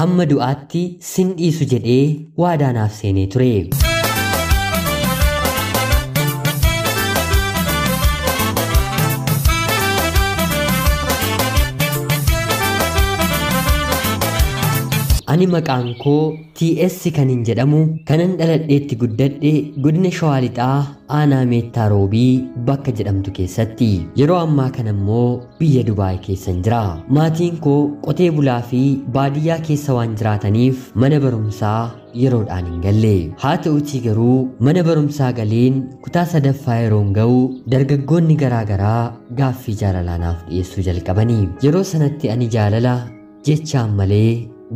hamma du'aatti sin dhiisu jedhee waadaa naaf seenee ture. Ani maqaan koo TS kanin jedhamu kanan dhaladheetti guddadhe godina Shawaa Lixaa aanaa Meettaa Roobii bakka jedhamtu keessatti. Yeroo ammaa kana immoo biyya Dubaay keessan jira. Maatiin koo qotee bulaa fi baadiyyaa keessa waan jiraataniif mana barumsaa yeroodhaan hin galle. Haa ta'uutii garuu mana barumsaa galeen kutaa sadaffaa yeroon ga'u dargaggoonni garaagaraa gaaffii jaalalaa naaf dhiyeessuu jalqabanii. Yeroo sanatti ani jaalala jechaan malee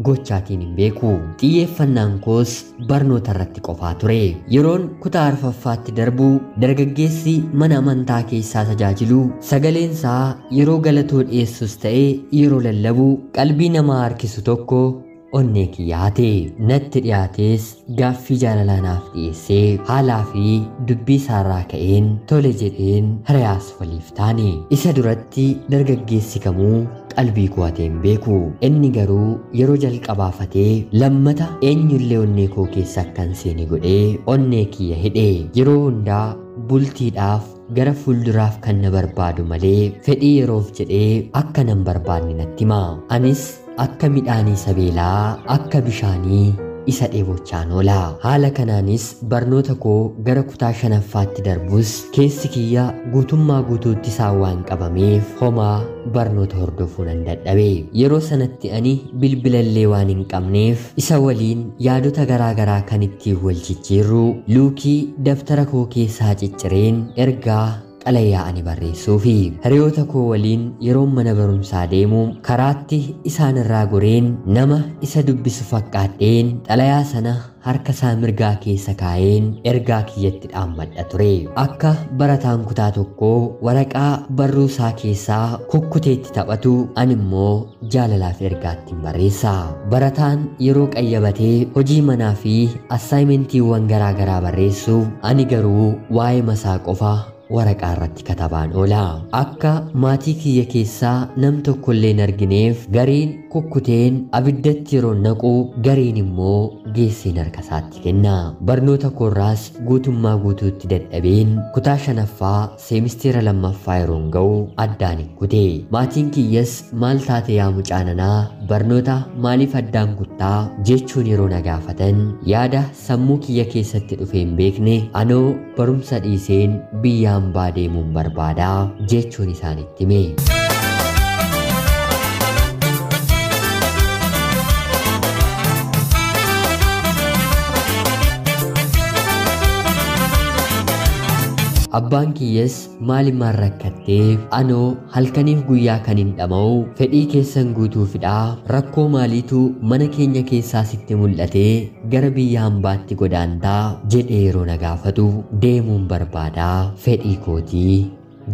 gochaatiin hin beeku. Xiyyeeffannaan koos barnoota irratti qofaa ture. Yeroon kutaa arfaffaatti darbu dargaggeessi mana amantaa keessaa tajaajilu sagaleensaa yeroo galatoo dhiyeessus ta'e yeroo lallabu qalbii namaa harkisu tokko onnee kiyyaate. Natti dhiyaates gaaffii jaalalaa naaf dhiyeessee haalaa fi dubbii isaarraa ka'een tole jedheen hiriyaas waliif taane. Isa duratti dargaggeessi kamuu qalbii kuwatee hin beeku. Inni garuu yeroo jalqabaafatee lammata eenyullee onnee koo keessa akkan seene godhee onnee kiyya hidhe. Yeroo hundaa bultiidhaaf gara fuulduraaf kan na barbaadu malee fedhii yeroof jedhee akka nan barbaanne natti hima. Anis akka midhaanii sabeelaa akka bishaanii isa dheebochaan oola. Haala kanaanis barnoota koo gara kutaa shanaffaatti darbus keessi kiyya guutummaa guutuutti isaan waan qabameef homaa barnoota hordofuu nan dadhabe. Yeroo sanatti ani bilbilallee waan hin qabneef isa waliin yaadota garaagaraa kan ittiin wal jijjiirru luukii daftara koo keessaa ciccireen ergaa xalayaa ani barreessuu fi hiriyoota koo waliin yeroo mana barumsaa deemu karaatti isaan irraa goreen nama isa dubbisu fakkaadheen xalayaa sana harka isaa mirgaa keessa kaa'een ergaa kiyyatti dhaammadha ture. Akka barataan kutaa tokkoo waraqaa barruu isaa keessaa kukkuteetti taphatu ani immoo jaalalaaf ergaatti barreessa. Barataan yeroo qayyabatee hojii manaa fi assaayimentiiwwan garaagaraa barreessu ani garuu waa'ee masaa qofa waraqaa irratti katabaan oola. Akka maatii kiyya keessaa nam tokkollee hin argineef gariin kukkuteen abiddatti yeroo naqu gariin immoo geesseen harka isaatti kenna. Barnoota koorraas guutummaa guutuutti dadhabeen kutaa shanaffaa seemisteera lammaffaa yeroon ga'u addaan hin kute. Maatiin kiyyas maal taate yaa mucaananaa barnoota maaliif addaan kuttaa jechuun yeroo na gaafatan yaada sammuu kiyya keessatti dhufe hin beekne anoo barumsa dhiiseen biyya hambaa deemuun barbaadaa jechuun isaanitti hime. Abbaan kiyyas maalimaan rakkatteef anoo halkaniif guyyaa kan hin dhama'u fedhii keessan guutuufidhaa rakkoo maaliitu mana keenya keessaa sitti mul'atee gara biyya hambaatti godaantaa jedhee yeroo na gaafatu deemuun barbaadaa fedhii kootii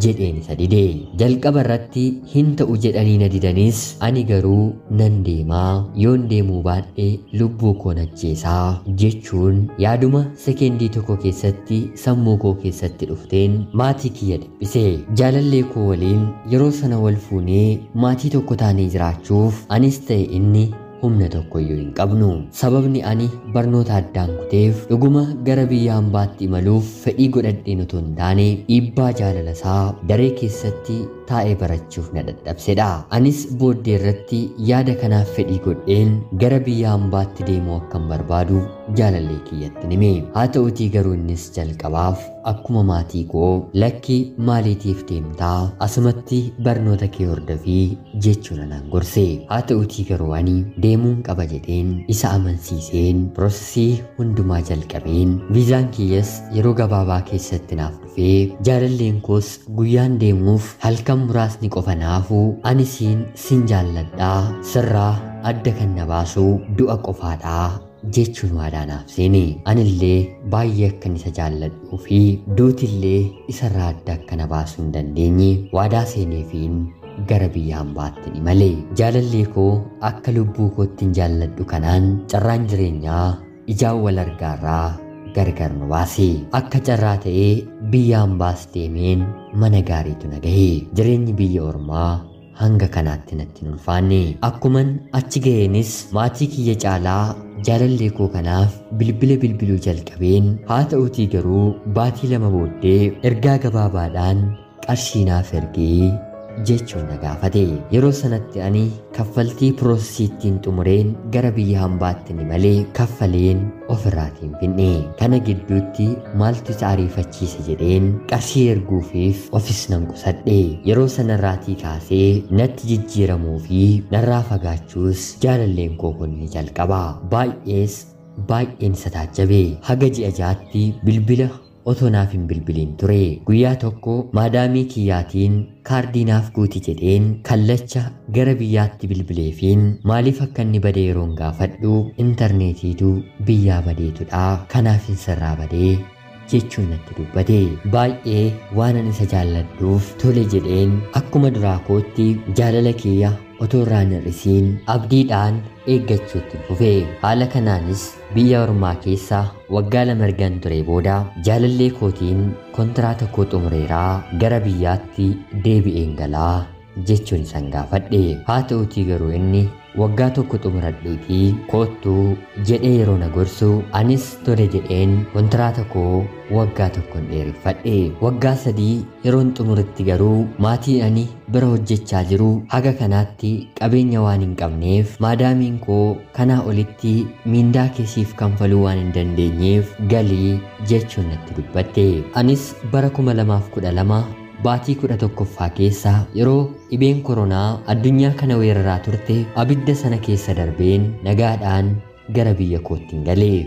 jedheen isa dide. Jalqaba irratti hin ta'u jedhanii na didanis ani garuu nan deemaa yoon deemuu baadhe lubbuu koo najjeesaa jechuun yaaduma sekeendii tokko keessatti sammuu koo keessatti dhufteen maatii kiyya dhiphise. Jaalallee koo waliin yeroo sana wal fuunee maatii tokko taanee jiraachuuf anis ta'e inni humna tokkoyyuu hin qabnu. Sababni ani barnoota addaan kuteef dhuguma gara biyya hambaatti imaluuf fedhii godhadheen utuu hin taane dhiibbaa jaalalasaa daree keessatti taa'ee barachuuf na dadhabsedha. Anis booddee irratti yaada kanaaf fedhii godheen gara biyya hambaatti deemuu akkan barbaadu jaalallee kiyyatti hime. Haa ta'uutii garuu innis jalqabaaf akkuma maatii koo lakki maaliitiif deemtaa asumatti barnoota kee hordofii jechuun anaan gorse. Haa ta'uutii garuu ani deemuun qaba jedheen isa amansiiseen piroosesii hundumaa jalqabeen viizaan kiyyas yeroo gabaabaa keessatti naaf dhufee jaalalleen koos guyyaan deemuuf halkan muraasni qofa naafuu ani sin jaalladhaa sirraa adda kan na baasu du'a qofaadhaa jechuun waadaa naaf seene. Anillee baay'ee akkan isa jaalladhuu fi duutillee isarraa adda akka na baasuu hin dandeenye waadaa seeneefiin gara biyya hambaatti ni malee. Jaalallee koo akka lubbuu kootti hin jaalladhu kanaan carraan jireenyaa ijaan wal argaarraa gargar nu baase. Akka carraa ta'ee biyya hambaas deemeen mana gaariitu na gahe. Jireenyi biyya ormaa hanga kanaatti natti hin ulfaanne. Akkuman achi ga'eenis maatii kiyya caalaa jaalallee koo kanaaf bilbiluu jalqabeen, haa ta'uutii garuu baatii 2 booddee ergaa gabaabaadhaan qarshii naaf ergee jechuun na gaafate. Yeroo sanatti ani kaffaltii piroosesiittiin xumureen gara biyya hambaatti ni malee kaffaleen ofirraatiin finne. Kana gidduutti maaltu isa ariifachiise jedheen qarshii erguufiif ofis nan qusadhe. Yeroo sanarraatii kaasee natti jijjiiramuu fi narraa fagaachuus jaalalleen koo kun ni jalqaba. Baay'een isa taajjabe. Haga ji'a jaatti bilbila otoo naaf hin bilbiliin ture. Guyyaa tokko maadaamii kiyyaatiin kaardii naaf guuti jedheen kallacha gara biyyaatti bilbileefiin maaliif akka inni badee yeroon gaafadhu intarneetiitu biyyaa badeetudha, kanaaf hin sirraa badee jechuun natti dubbate. Baay'ee waan ani isa jaalladhuuf tole jedheen akkuma duraa kootti jaalala kiyya otoo irraan hir'isiin abdiidhaan eeggachuutti fufe. Haala kanaanis biyya ormaa keessa waggaa 2 ergan ture booda jaalallee kootiin kontiraata koo xumureeraa gara biyyaatti deebi'een galaa jechuun isan gaafadhe. Haa ta'uutii garuu inni waggaa 1 xumuradhuutii koottuu jedhee yeroo na gorsu anis tole jedheen kontiraata koo waggaa 1 dheereffadhe. Waggaa 3 yeroon xumuritti garuu maatii ani bira hojjechaa jiru haga kanaatti qabeenya waan hin qabneef maadaamiin koo kanaa olitti miindaa keessiif kanfaluu waan hin dandeenyeef galii jechuun natti dubbatte. Anis bara 2012 baatii 11ffaa keessa yeroo dhibeen koronaa addunyaa kana weeraraa turte abidda sana keessa darbeen nagaadhaan gara biyya kootti galee.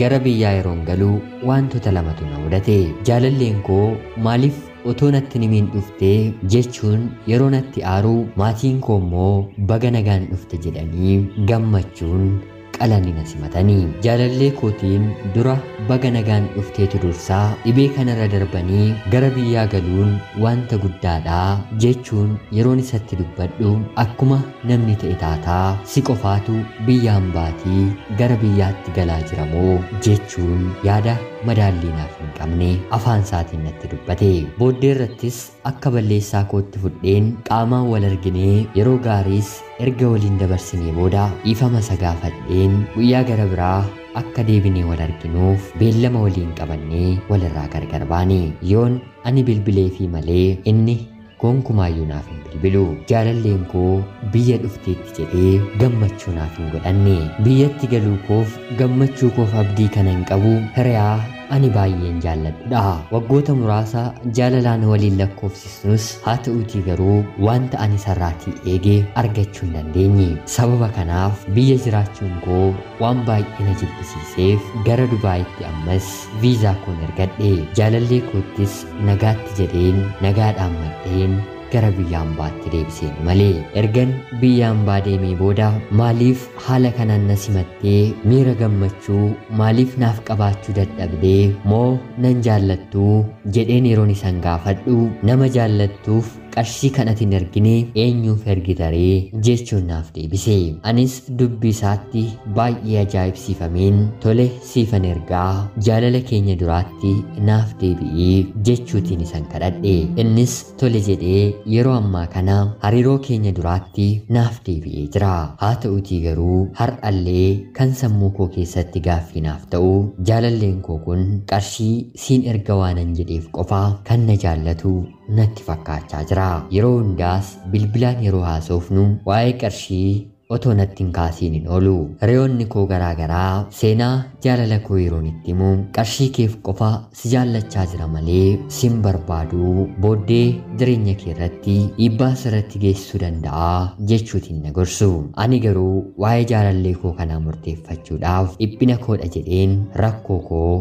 Gara biyyaa yeroon galuu wantoota 2tu na mudate. Jaalalleen koo maaliif otoo natti nimiin dhuftee jechuun yeroo natti aaruu, maatiin koo immoo baga nagaan dhufte jedhanii gammachuun qalanii na simatanii. Jaalallee kootiin dura baga nagaan dhufteetu dursaa dhibee kanarra darbanii gara biyyaa galuun wanta guddaadha jechuun yeroon isatti dubbadhu akkuma namni ta'e taataa si qofaatu biyya hambaatii gara biyyaatti galaa jiramoo jechuun yaada madaallii naaf hin qabne afaan isaatiin natti dubbate. Booddee irrattis akka balleessaa kootti fudheen qaamaan wal arginee yeroo gaariis erga waliin dabarsinee booda dhiifama isa gaafadheen guyyaa gara biraa akka deebinee wal arginuuf beellama waliin qabannee walirraa gargar baane. Yoon ani bilbilee fi malee inni gonkumaayyuu naaf hin bilbilu. Jaalalleen koo biyya dhufteetti jedhee gammachuu naaf hin godhanne. Biyyatti galuu koof gammachuu koof abdii kana hin qabu. Hiriyaa ani baay'een jaalladhudha. Waggoota muraasa jaalalaan waliin lakkoofsisnus haa ta'uutii garuu wanta ani sarraatii eegee argachuu hin dandeenye. Sababa kanaaf biyya jiraachuun koo waan baay'ee na jibbisiiseef gara Dubaayitti ammas viizaa koon ergadhe. Jaalallee koottis nagaatti jedheen nagaadhaan maddeen gara biyya hambaatti deebiseen malee. Ergan biyya hambaa deemee booda maaliif haala kanaan na simattee miira gammachuu maaliif naaf qabaachuu dadhabdee moo nan jaallattuu jedheen yeroon isan gaafadhu nama jaallattuuf qarshii kanatti hin ergine eenyuuf ergitaree jechuun naaf deebise. Anis dubbii isaatti baay'ee ajaa'ibsiifameen tole siifan ergaa jaalala keenya duraatti naaf deebi'ii jechuutiin isan kadhadhe. Innis tole jedhee yeroo ammaa kana hariiroo keenya duraatti naaf deebi'ee jira. Haa ta'uutii garuu har'allee kan sammuu koo keessatti gaaffii naaf ta'u jaalalleen koo kun qarshii siin erga waanan jedheef qofa kan na jaallatu natti fakkaachaa jira. Yeroo hundaas bilbilaan yeroo haasofnu waa'ee qarshii otoo natti hin kaasiin hin oolu. Hiriyoonni koo garaagaraa seenaa jaalala koo yeroon itti himu qarshii keef qofa si jaallachaa jira malee sin barbaadu booddee jireenya kee irratti dhiibbaa sirratti geessisuu danda'a jechuutiin na gorsu. Ani garuu waa'ee jaalallee koo kanaa murteeffachuudhaaf dhiphina koodha jedheen rakkoo koo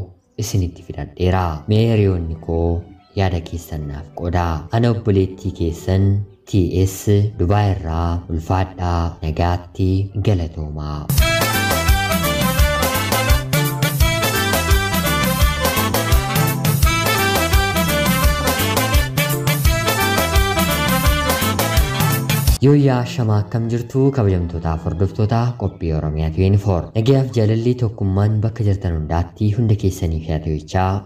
isinitti fidadheera. Mee hiriyoonni koo yaada keessan naaf qoodaa. Ana obboleettii keessan TS Dubaay irraa ulfaadhaa nagaatti galatoomaa. Yooyaa shamaa akkam jirtu kabajamtootaaf hordoftoota qophii Oromiyaa 24. Nagayaaf jaalalli tokkummaan bakka jirtan hundaatti hunda keessaniif haa ta'u.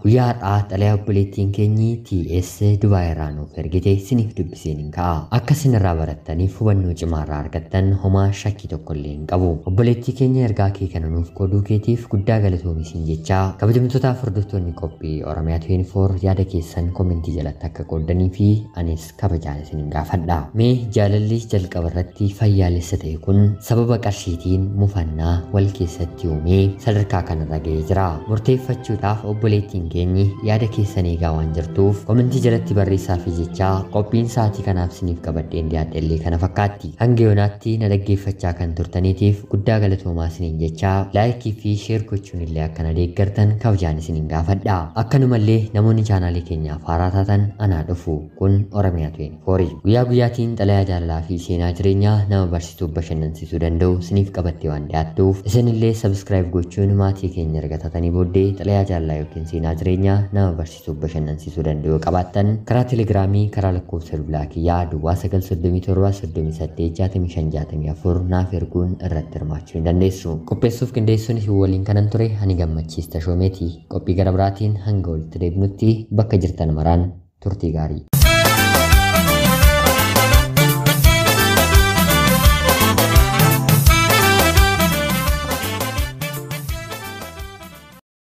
Guyyaa har'aa xalayaa obboleettiin keenyi TS Dubaay irraa nuuf ergite siniif dubbiseen hin ka'a. Akka sinirraa barattaniif hubannoo cimaa irraa argattan homaa shakkii tokko illee hin qabu. Obboleettii keenya ergaa kee kana nuuf qooduu keetiif guddaa galatoomi siin jecha. Kabajamtootaaf hordoftoonni qophii Oromiyaa 24 yaada keessan komentii jalatti akka qooddanii fi anis kabajaan isin gaafadha. Mee jaalalli jalqaba irratti fayyaalessa ta'e kun sababa qarshiitiin mufannaa wal keessatti uumee sadarkaa kanarra ga'ee jira. Murteeffachuudhaaf obboleettiin keenyi yaada keessan eegaa waan jirtuuf komentii jalatti barreessaa fi jecha qophiin sa'aatii kanaaf siniif qabadheen dhiyaadhellee kana fakkaatti. Hanga yoonaatti na dhaggeeffachaa kan turtaniitiif guddaa galatoomaa isiniin jecha laayikii fi sheer gochuun illee akka na deeggartan kabajaan isiniin gaafadha. Akkanumallee namoonni chaanaalii keenyaaf haaraa taatan anaa dhufu kun Oromiyaa 24 guyyaa guyyaatiin xalayaa jaalalaa fi seenaa jireenyaa nama barsiisuu bashannansiisuu danda'u siniif qabattee waan dhiyaattuuf isinillee subscribe gochuun maatii keenya erga taatanii booddee xalayaa jaalalaa yookiin seenaa jireenyaa nama barsiisuu bashannansiisuu danda'u qabaattan karaa telegiraamii karaa lakkoofsa bilbilaa kiyyaa duwwaa 937 naaf erguun irratti hirmaachuu ni dandeessu. Qopheessuuf qindeessuun isin waliin kanan ture ani gammachiista shoomeeti. Qophii gara biraatiin hanga walitti deebinutti bakka jirtan maraan turtii gaarii.